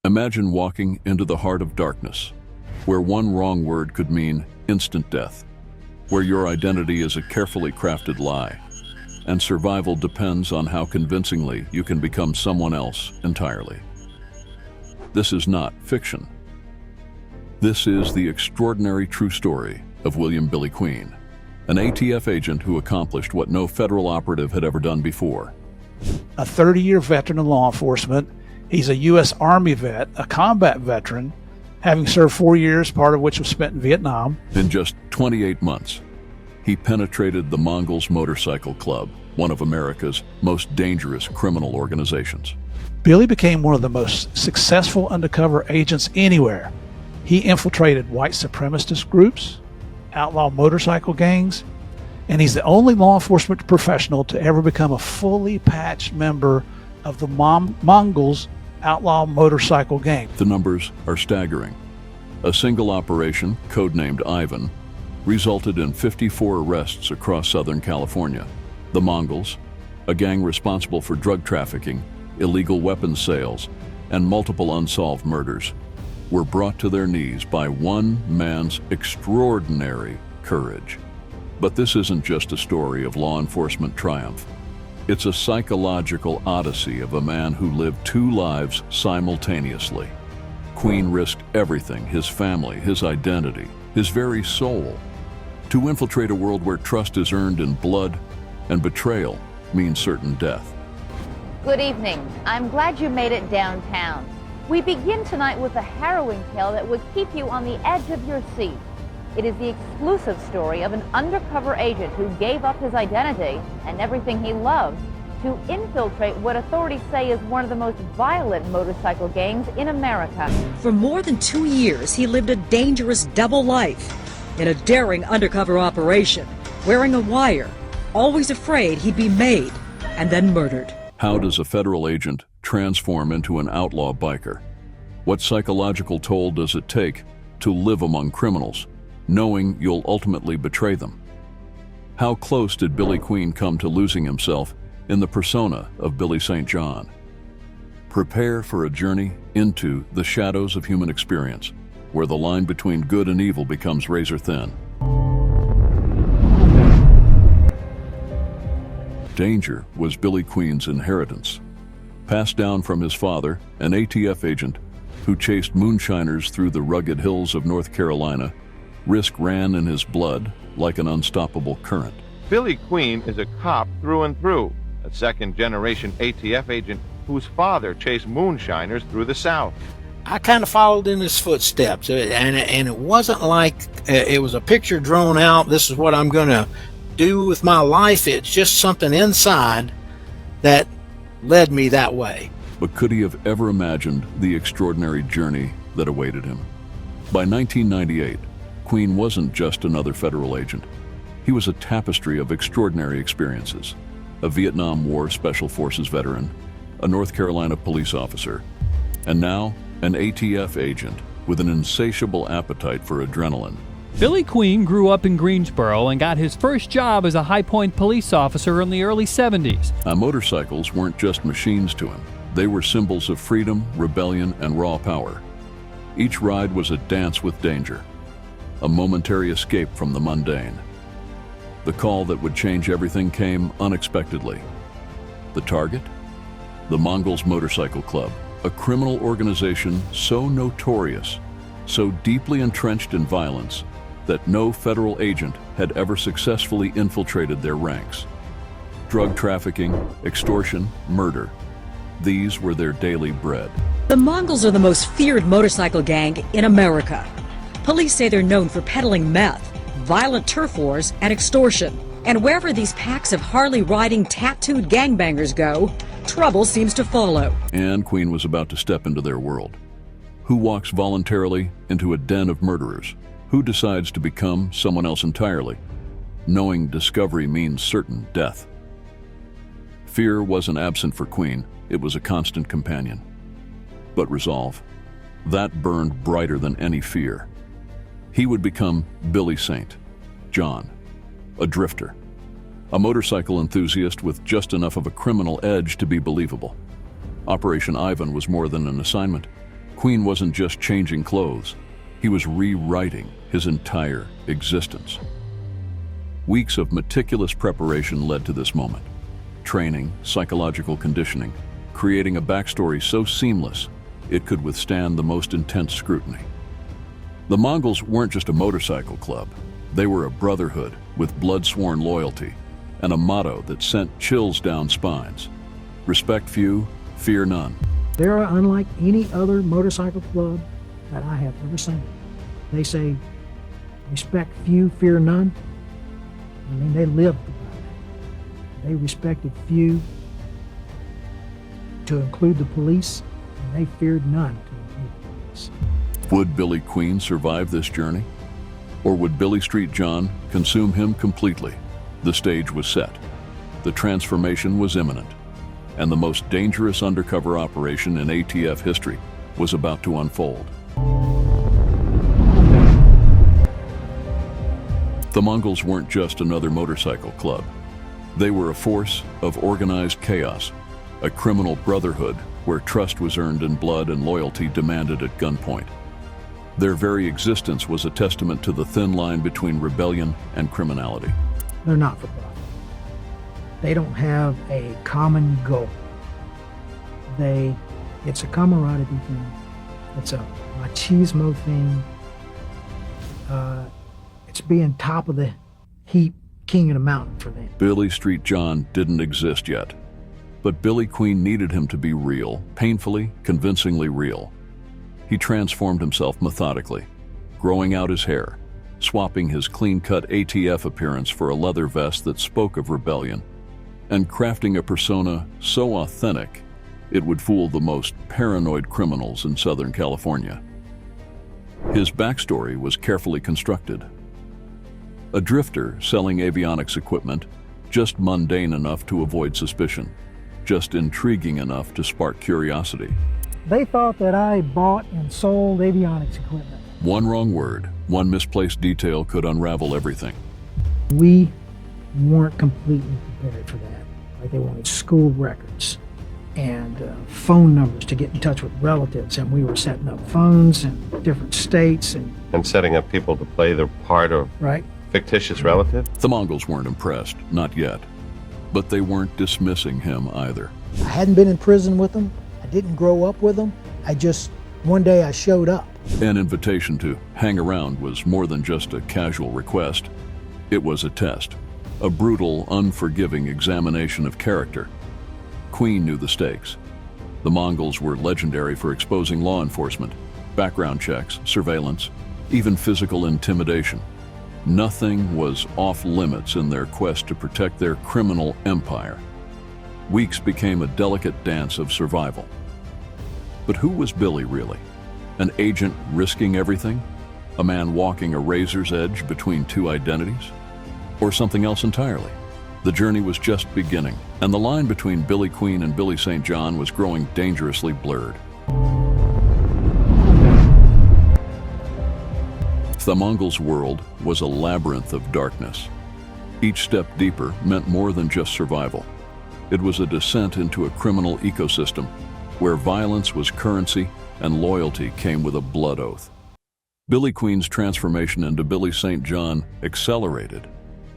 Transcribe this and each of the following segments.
Imagine walking into the heart of darkness, where one wrong word could mean instant death, where your identity is a carefully crafted lie, and survival depends on how convincingly you can become someone else entirely. This is not fiction. This is the extraordinary true story of William "Billy" Queen, an ATF agent who accomplished what no federal operative had ever done before. A 30-year veteran of law enforcement, he's a U.S. Army vet, a combat veteran, having served 4 years, part of which was spent in Vietnam. In just 28 months, he penetrated the Mongols Motorcycle Club, one of America's most dangerous criminal organizations. Billy became one of the most successful undercover agents anywhere. He infiltrated white supremacist groups, outlaw motorcycle gangs, and he's the only law enforcement professional to ever become a fully patched member of the Mongols outlaw motorcycle gang. The numbers are staggering. A single operation, codenamed Ivan, resulted in 54 arrests across Southern California. The Mongols, a gang responsible for drug trafficking, illegal weapons sales, and multiple unsolved murders, were brought to their knees by one man's extraordinary courage. But this isn't just a story of law enforcement triumph. It's a psychological odyssey of a man who lived two lives simultaneously. Queen risked everything, his family, his identity, his very soul, to infiltrate a world where trust is earned in blood and betrayal means certain death. Good evening. I'm glad you made it downtown. We begin tonight with a harrowing tale that would keep you on the edge of your seat. It is the exclusive story of an undercover agent who gave up his identity and everything he loved to infiltrate what authorities say is one of the most violent motorcycle gangs in America. For more than 2 years, he lived a dangerous double life in a daring undercover operation, wearing a wire, always afraid he'd be made and then murdered. How does a federal agent transform into an outlaw biker? What psychological toll does it take to live among criminals, knowing you'll ultimately betray them? How close did Billy Queen come to losing himself in the persona of Billy St. John? Prepare for a journey into the shadows of human experience, where the line between good and evil becomes razor thin. Danger was Billy Queen's inheritance, passed down from his father, an ATF agent who chased moonshiners through the rugged hills of North Carolina. Risk ran in his blood like an unstoppable current. Billy Queen is a cop through and through, a second-generation ATF agent whose father chased moonshiners through the South. I kind of followed in his footsteps, and it wasn't like it was a picture drawn out, this is what I'm going to do with my life. It's just something inside that led me that way. But could he have ever imagined the extraordinary journey that awaited him? By 1998, Queen wasn't just another federal agent. He was a tapestry of extraordinary experiences. A Vietnam War Special Forces veteran, a North Carolina police officer, and now an ATF agent with an insatiable appetite for adrenaline. Billy Queen grew up in Greensboro and got his first job as a High Point police officer in the early 70s. Motorcycles weren't just machines to him. They were symbols of freedom, rebellion, and raw power. Each ride was a dance with danger, a momentary escape from the mundane. The call that would change everything came unexpectedly. The target? The Mongols Motorcycle Club, a criminal organization so notorious, so deeply entrenched in violence, that no federal agent had ever successfully infiltrated their ranks. Drug trafficking, extortion, murder, these were their daily bread. The Mongols are the most feared motorcycle gang in America. Police say they're known for peddling meth, violent turf wars, and extortion. And wherever these packs of Harley-riding, tattooed gangbangers go, trouble seems to follow. And Queen was about to step into their world. Who walks voluntarily into a den of murderers? Who decides to become someone else entirely, knowing discovery means certain death? Fear wasn't absent for Queen, it was a constant companion. But resolve, that burned brighter than any fear. He would become Billy St. John, a drifter, a motorcycle enthusiast with just enough of a criminal edge to be believable. Operation Ivan was more than an assignment. Queen wasn't just changing clothes, he was rewriting his entire existence. Weeks of meticulous preparation led to this moment. Training, psychological conditioning, creating a backstory so seamless it could withstand the most intense scrutiny. The Mongols weren't just a motorcycle club. They were a brotherhood with blood-sworn loyalty and a motto that sent chills down spines. Respect few, fear none. They are unlike any other motorcycle club that I have ever seen. They say, respect few, fear none. I mean, they lived by that. They respected few to include the police, and they feared none to include the police. Would Billy Queen survive this journey? Or would Billy Street John consume him completely? The stage was set. The transformation was imminent. And the most dangerous undercover operation in ATF history was about to unfold. The Mongols weren't just another motorcycle club. They were a force of organized chaos, a criminal brotherhood where trust was earned in blood and loyalty demanded at gunpoint. Their very existence was a testament to the thin line between rebellion and criminality. They're not for profit. They don't have a common goal. It's a camaraderie thing. It's a machismo thing. It's being top of the heap, king of the mountain for them. Billy Street John didn't exist yet, but Billy Queen needed him to be real, painfully, convincingly real. He transformed himself methodically, growing out his hair, swapping his clean-cut ATF appearance for a leather vest that spoke of rebellion, and crafting a persona so authentic it would fool the most paranoid criminals in Southern California. His backstory was carefully constructed. A drifter selling avionics equipment, just mundane enough to avoid suspicion, just intriguing enough to spark curiosity. They thought that I bought and sold avionics equipment. One wrong word, one misplaced detail could unravel everything. We weren't completely prepared for that. Like, they wanted school records and phone numbers to get in touch with relatives, and we were setting up phones in different states And setting up people to play the part of right. fictitious relative? The Mongols weren't impressed, not yet, but they weren't dismissing him either. I hadn't been in prison with them. I didn't grow up with them. One day I showed up. An invitation to hang around was more than just a casual request. It was a test, a brutal, unforgiving examination of character. Queen knew the stakes. The Mongols were legendary for exposing law enforcement, background checks, surveillance, even physical intimidation. Nothing was off limits in their quest to protect their criminal empire. Weeks became a delicate dance of survival. But who was Billy really? An agent risking everything? A man walking a razor's edge between two identities? Or something else entirely? The journey was just beginning, and the line between Billy Queen and Billy St. John was growing dangerously blurred. The Mongols' world was a labyrinth of darkness. Each step deeper meant more than just survival. It was a descent into a criminal ecosystem where violence was currency and loyalty came with a blood oath. Billy Queen's transformation into Billy St. John accelerated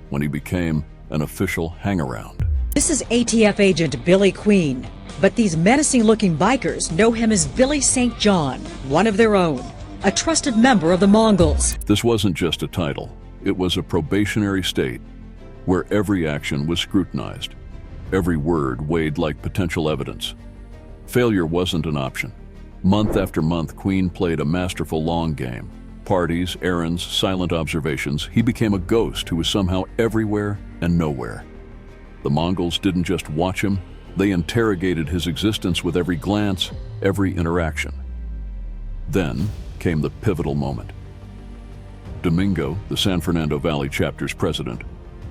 when he became an official hangaround. This is ATF agent Billy Queen, but these menacing-looking bikers know him as Billy St. John, one of their own, a trusted member of the Mongols. This wasn't just a title. It was a probationary state where every action was scrutinized. Every word weighed like potential evidence. Failure wasn't an option. Month after month, Queen played a masterful long game. Parties, errands, silent observations, he became a ghost who was somehow everywhere and nowhere. The Mongols didn't just watch him, they interrogated his existence with every glance, every interaction. Then came the pivotal moment. Domingo, the San Fernando Valley chapter's president,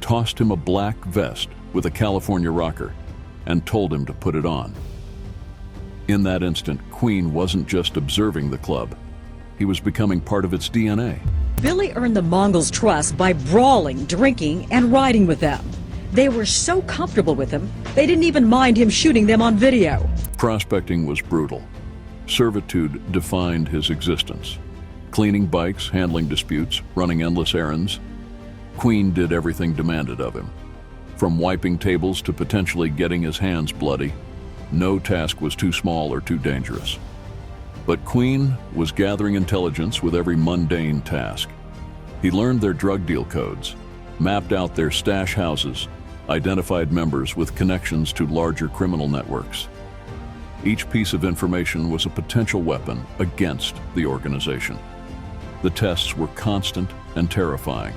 tossed him a black vest with a California rocker and told him to put it on. In that instant, Queen wasn't just observing the club. He was becoming part of its DNA. Billy earned the Mongols' trust by brawling, drinking, and riding with them. They were so comfortable with him, they didn't even mind him shooting them on video. Prospecting was brutal. Servitude defined his existence. Cleaning bikes, handling disputes, running endless errands. Queen did everything demanded of him. From wiping tables to potentially getting his hands bloody, no task was too small or too dangerous. But Queen was gathering intelligence with every mundane task. He learned their drug deal codes, mapped out their stash houses, identified members with connections to larger criminal networks. Each piece of information was a potential weapon against the organization. The tests were constant and terrifying.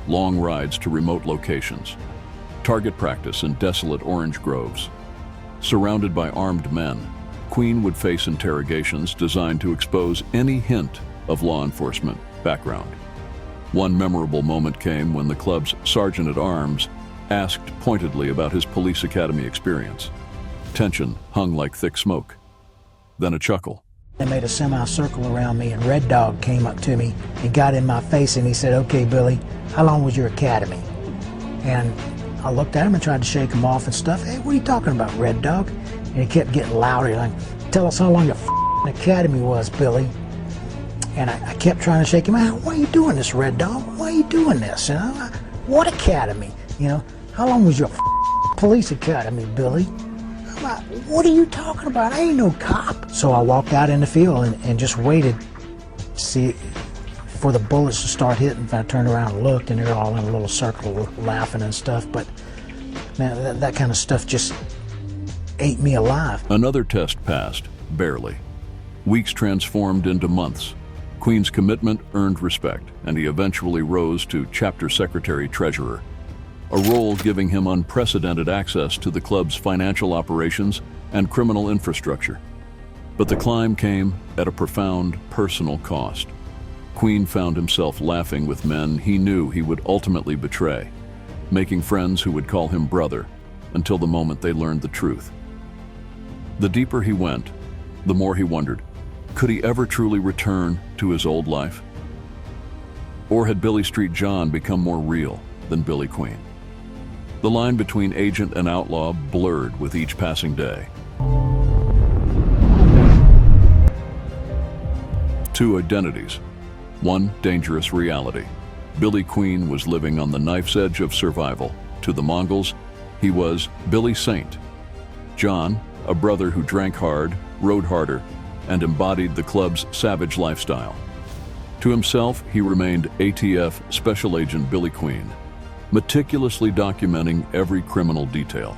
Long rides to remote locations, target practice in desolate orange groves. Surrounded by armed men, Queen would face interrogations designed to expose any hint of law enforcement background. One memorable moment came when the club's sergeant-at-arms asked pointedly about his police academy experience. Tension hung like thick smoke. Then a chuckle. They made a semicircle around me, and Red Dog came up to me and got in my face, and he said, "Okay, Billy, how long was your academy?" And I looked at him and tried to shake him off and stuff. "Hey, what are you talking about, Red Dog?" And he kept getting louder, like, "Tell us how long your academy was, Billy." And I kept trying to shake him out. "Why are you doing this, Red Dog? Why are you doing this? You know, what academy? You know, how long was your police academy, Billy?" I'm like, "What are you talking about? I ain't no cop." So I walked out in the field and just waited to see for the bullets to start hitting. I turned around and looked, and they're all in a little circle laughing and stuff. But man, that kind of stuff just ate me alive. Another test passed, barely. Weeks transformed into months. Queen's commitment earned respect, and he eventually rose to chapter secretary-treasurer, a role giving him unprecedented access to the club's financial operations and criminal infrastructure. But the climb came at a profound personal cost. Queen found himself laughing with men he knew he would ultimately betray, making friends who would call him brother until the moment they learned the truth. The deeper he went, the more he wondered, could he ever truly return to his old life? Or had Billy Street John become more real than Billy Queen? The line between agent and outlaw blurred with each passing day. Two identities, one dangerous reality. Billy Queen was living on the knife's edge of survival. To the Mongols, he was Billy Saint. John, a brother who drank hard, rode harder, and embodied the club's savage lifestyle. To himself, he remained ATF Special Agent Billy Queen, meticulously documenting every criminal detail.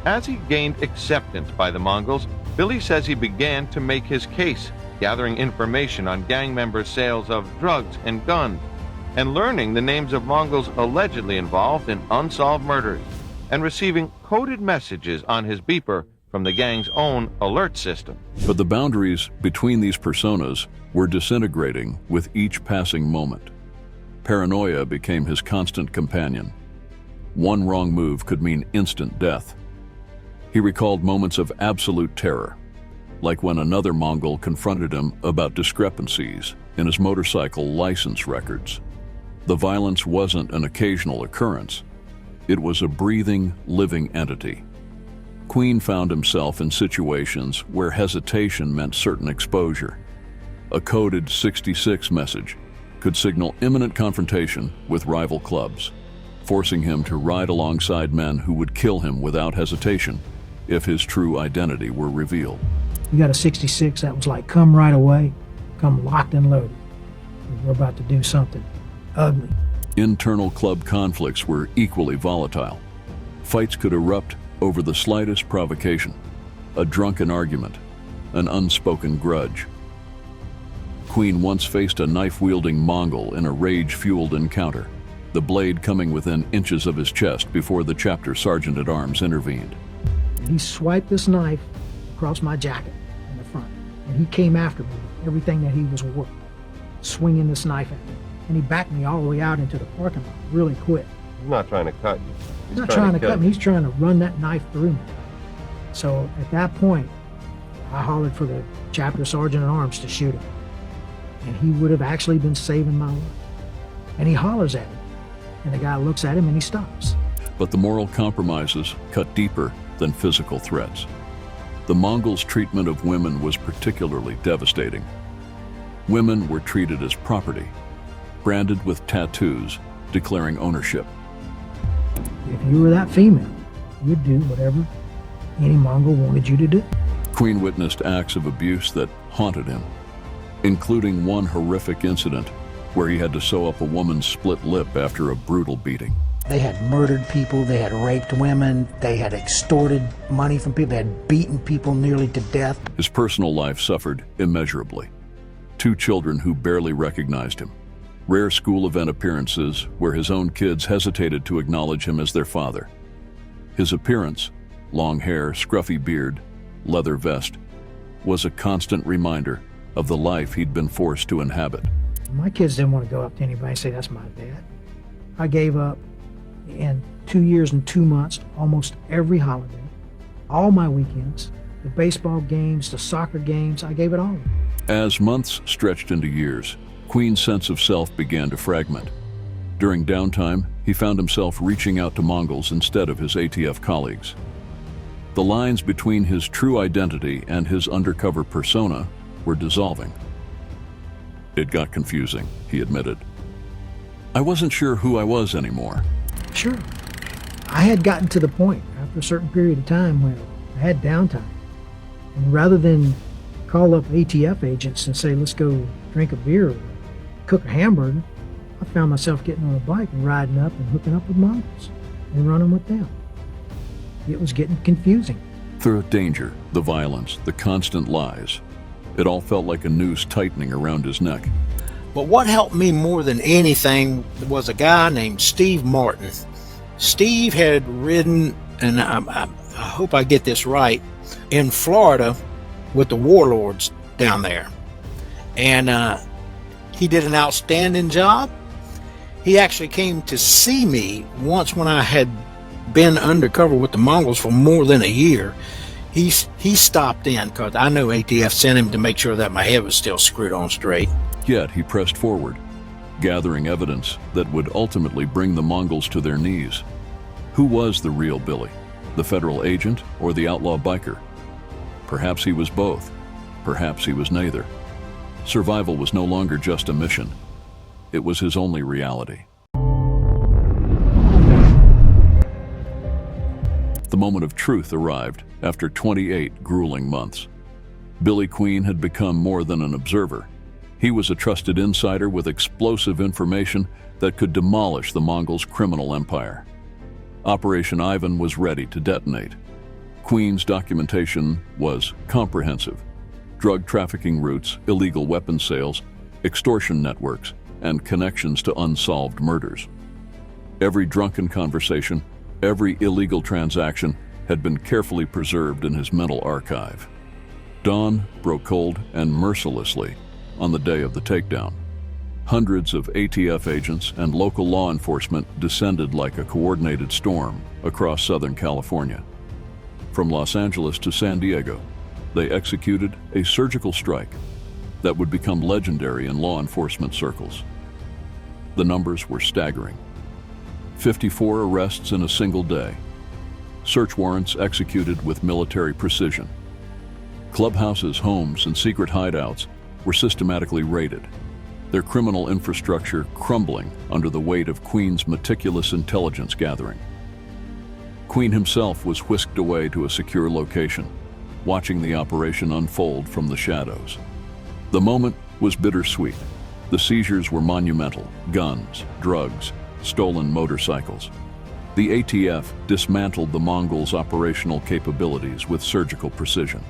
As he gained acceptance by the Mongols, Billy says he began to make his case, gathering information on gang members' sales of drugs and guns, and learning the names of Mongols allegedly involved in unsolved murders, and receiving coded messages on his beeper from the gang's own alert system. But the boundaries between these personas were disintegrating with each passing moment. Paranoia became his constant companion. One wrong move could mean instant death. He recalled moments of absolute terror, like when another Mongol confronted him about discrepancies in his motorcycle license records. The violence wasn't an occasional occurrence. It was a breathing, living entity. Queen found himself in situations where hesitation meant certain exposure. A coded 66 message could signal imminent confrontation with rival clubs, forcing him to ride alongside men who would kill him without hesitation if his true identity were revealed. We got a 66 that was like, come right away, come locked and loaded. We're about to do something ugly. Internal club conflicts were equally volatile. Fights could erupt over the slightest provocation, a drunken argument, an unspoken grudge. Queen once faced a knife-wielding Mongol in a rage-fueled encounter, the blade coming within inches of his chest before the chapter sergeant-at-arms intervened. And he swiped this knife across my jacket in the front, and he came after me with everything that he was worth, swinging this knife at me. And he backed me all the way out into the parking lot really quick. He's not trying to cut you. He's not trying to cut me. He's trying to run that knife through me. So at that point, I hollered for the chapter sergeant-at-arms to shoot him. And he would have actually been saving my life. And he hollers at him. And the guy looks at him and he stops. But the moral compromises cut deeper than physical threats. The Mongols' treatment of women was particularly devastating. Women were treated as property, branded with tattoos declaring ownership. If you were that female, you'd do whatever any Mongol wanted you to do. Queen witnessed acts of abuse that haunted him, including one horrific incident where he had to sew up a woman's split lip after a brutal beating. They had murdered people, they had raped women, they had extorted money from people, they had beaten people nearly to death. His personal life suffered immeasurably. 2 children who barely recognized him. Rare school event appearances where his own kids hesitated to acknowledge him as their father. His appearance, long hair, scruffy beard, leather vest, was a constant reminder of the life he'd been forced to inhabit. My kids didn't want to go up to anybody and say, that's my dad. I gave up in 2 years and 2 months, almost every holiday, all my weekends, the baseball games, the soccer games, I gave it all. As months stretched into years, Queen's sense of self began to fragment. During downtime, he found himself reaching out to Mongols instead of his ATF colleagues. The lines between his true identity and his undercover persona were dissolving. It got confusing, he admitted. I wasn't sure who I was anymore. Sure. I had gotten to the point after a certain period of time where I had downtime. And rather than call up ATF agents and say, let's go drink a beer or cook a hamburger, I found myself getting on a bike and riding up and hooking up with Mongols and running with them. It was getting confusing. The danger, the violence, the constant lies. It all felt like a noose tightening around his neck. But what helped me more than anything was a guy named Steve Martin. Steve had ridden, and I hope I get this right, in Florida with the warlords down there. And he did an outstanding job. He actually came to see me once when I had been undercover with the Mongols for more than a year. He stopped in because I know ATF sent him to make sure that my head was still screwed on straight. Yet he pressed forward, gathering evidence that would ultimately bring the Mongols to their knees. Who was the real Billy? The federal agent or the outlaw biker? Perhaps he was both. Perhaps he was neither. Survival was no longer just a mission. It was his only reality. The moment of truth arrived after 28 grueling months. Billy Queen had become more than an observer. He was a trusted insider with explosive information that could demolish the Mongols' criminal empire. Operation Ivan was ready to detonate. Queen's documentation was comprehensive. Drug trafficking routes, illegal weapon sales, extortion networks, and connections to unsolved murders. Every drunken conversation, every illegal transaction had been carefully preserved in his mental archive. Dawn broke cold and mercilessly on the day of the takedown. Hundreds of ATF agents and local law enforcement descended like a coordinated storm across Southern California. From Los Angeles to San Diego, they executed a surgical strike that would become legendary in law enforcement circles. The numbers were staggering. 54 arrests in a single day. Search warrants executed with military precision. Clubhouses, homes, and secret hideouts were systematically raided, their criminal infrastructure crumbling under the weight of Queen's meticulous intelligence gathering. Queen himself was whisked away to a secure location, watching the operation unfold from the shadows. The moment was bittersweet. The seizures were monumental: guns, drugs, stolen motorcycles. The ATF dismantled the Mongols' operational capabilities with surgical precision.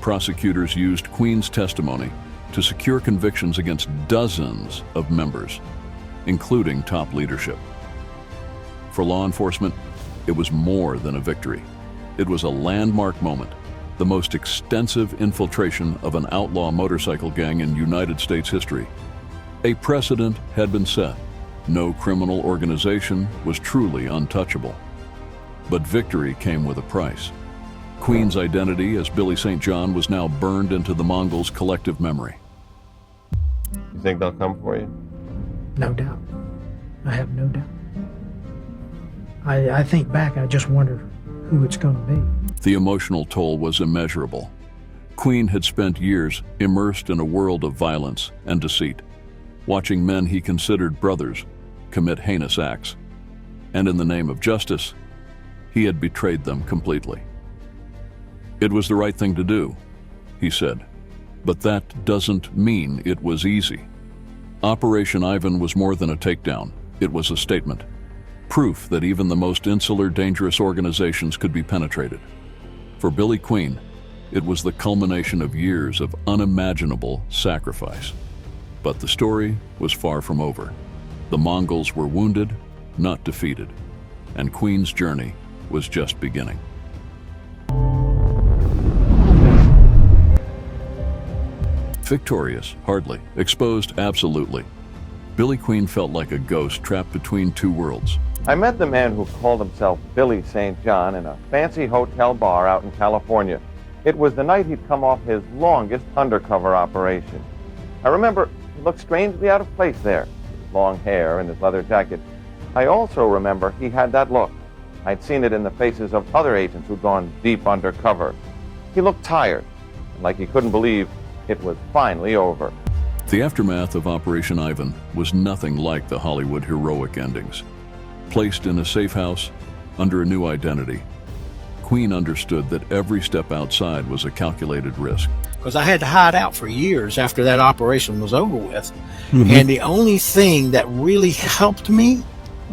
Prosecutors used Queen's testimony to secure convictions against dozens of members, including top leadership. For law enforcement, it was more than a victory. It was a landmark moment, the most extensive infiltration of an outlaw motorcycle gang in United States history. A precedent had been set. No criminal organization was truly untouchable. But victory came with a price. Queen's identity as Billy St. John was now burned into the Mongols' collective memory. You think they'll come for you? No doubt. I have no doubt. I think back, I just wonder who it's going to be. The emotional toll was immeasurable. Queen had spent years immersed in a world of violence and deceit, watching men he considered brothers commit heinous acts. And in the name of justice, he had betrayed them completely. "It was the right thing to do," he said, "but that doesn't mean it was easy." Operation Ivan was more than a takedown. It was a statement. Proof that even the most insular, dangerous organizations could be penetrated. For Billy Queen, it was the culmination of years of unimaginable sacrifice. But the story was far from over. The Mongols were wounded, not defeated, and Queen's journey was just beginning. Victorious? Hardly. Exposed? Absolutely. Billy Queen felt like a ghost trapped between two worlds. I met the man who called himself Billy St. John in a fancy hotel bar out in California. It was the night he'd come off his longest undercover operation. I remember he looked strangely out of place there, his long hair and his leather jacket. I also remember he had that look. I'd seen it in the faces of other agents who'd gone deep undercover. He looked tired, like he couldn't believe it was finally over. The aftermath of Operation Ivan was nothing like the Hollywood heroic endings. Placed in a safe house, under a new identity, Queen understood that every step outside was a calculated risk. Because I had to hide out for years after that operation was over with. And the only thing that really helped me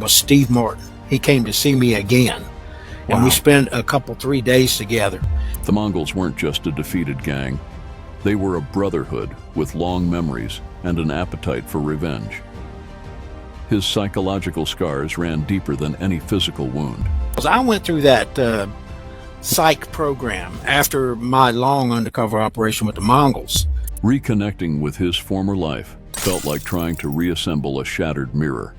was Steve Martin. He came to see me again. And we spent a couple, 3 days together. The Mongols weren't just a defeated gang. They were a brotherhood with long memories and an appetite for revenge. His psychological scars ran deeper than any physical wound. I went through that psych program after my long undercover operation with the Mongols. Reconnecting with his former life felt like trying to reassemble a shattered mirror.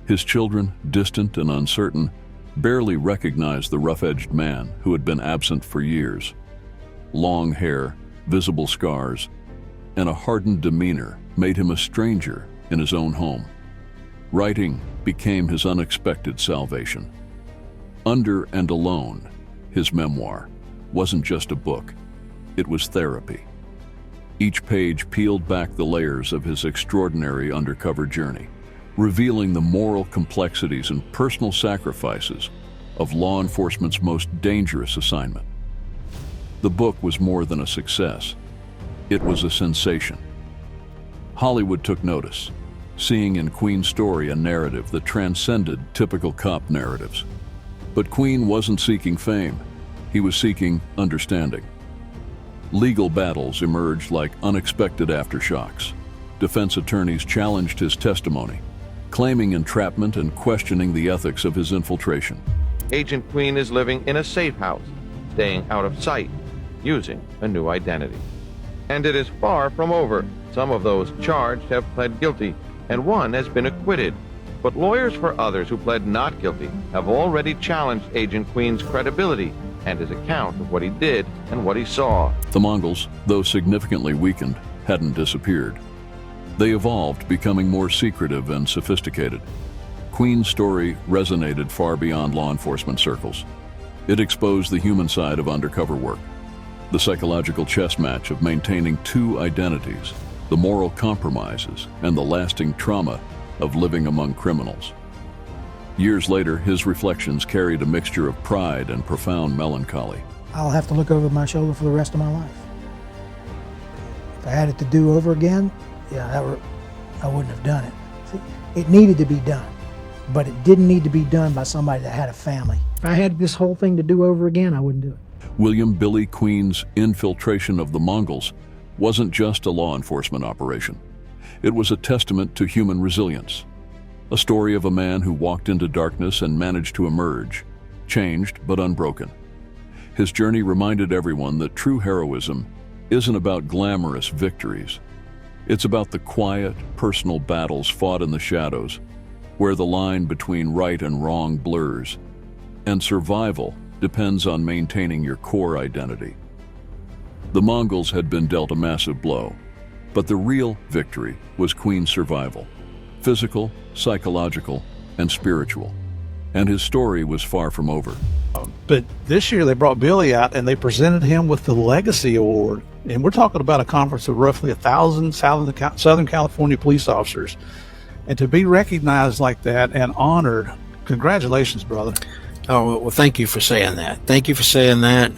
His children, distant and uncertain, barely recognized the rough-edged man who had been absent for years. Long hair, visible scars, and a hardened demeanor made him a stranger in his own home. Writing became his unexpected salvation. Under and Alone, his memoir, wasn't just a book, it was therapy. Each page peeled back the layers of his extraordinary undercover journey, revealing the moral complexities and personal sacrifices of law enforcement's most dangerous assignment. The book was more than a success. It was a sensation. Hollywood took notice, seeing in Queen's story a narrative that transcended typical cop narratives. But Queen wasn't seeking fame. He was seeking understanding. Legal battles emerged like unexpected aftershocks. Defense attorneys challenged his testimony, claiming entrapment and questioning the ethics of his infiltration. Agent Queen is living in a safe house, staying out of sight, using a new identity. And it is far from over. Some of those charged have pled guilty, and one has been acquitted. But lawyers for others who pled not guilty have already challenged Agent Queen's credibility and his account of what he did and what he saw. The Mongols, though significantly weakened, hadn't disappeared. They evolved, becoming more secretive and sophisticated. Queen's story resonated far beyond law enforcement circles. It exposed the human side of undercover work, the psychological chess match of maintaining two identities, the moral compromises, and the lasting trauma of living among criminals. Years later, his reflections carried a mixture of pride and profound melancholy. I'll have to look over my shoulder for the rest of my life. If I had it to do over again, I wouldn't have done it. See, it needed to be done, but it didn't need to be done by somebody that had a family. If I had this whole thing to do over again, I wouldn't do it. William Billy Queen's infiltration of the Mongols wasn't just a law enforcement operation. It was a testament to human resilience, a story of a man who walked into darkness and managed to emerge, changed but unbroken. His journey reminded everyone that true heroism isn't about glamorous victories. It's about the quiet, personal battles fought in the shadows, where the line between right and wrong blurs, and survival depends on maintaining your core identity. The Mongols had been dealt a massive blow, but the real victory was Queen's survival, physical, psychological, and spiritual. And his story was far from over. But this year they brought Billy out and they presented him with the Legacy Award. And we're talking about a conference of roughly 1,000 Southern California police officers. And to be recognized like that and honored, congratulations, brother. Oh, well, thank you for saying that. Thank you for saying that.